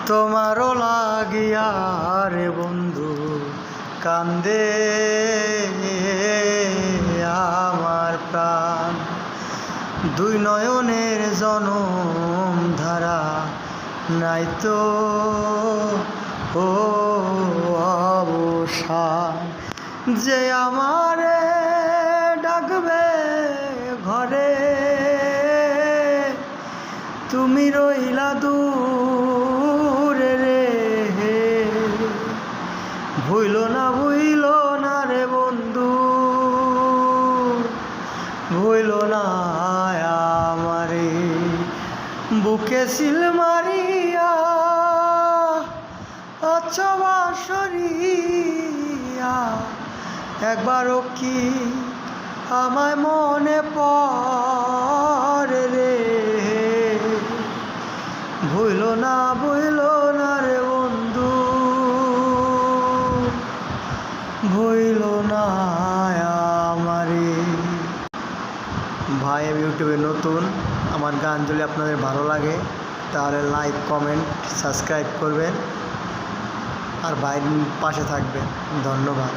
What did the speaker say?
তোমারও লাগিয়া রে বন্ধু কান্দে আমার প্রাণ, দুই নয়নের জনম ধারা নাই তো ও অবসান, যে আমারে ডাকবে ঘরে তুমি রইলা দূরে রে, ভুইল না রে বন্ধু, ভুইল না আমারে। বুকে সিল মারিয়া অচবা সরিয়া একবারও কি আমায় মনে পড়ে রে, ভুইল না রে বন্ধু, ভুইল না আমারে। ভাই, আমি ইউটিউবে নতুন, আমার গান যদি আপনাদের ভালো লাগে তাহলে লাইক কমেন্ট সাবস্ক্রাইব করবেন আর ভাইয়ের পাশে থাকবেন। ধন্যবাদ।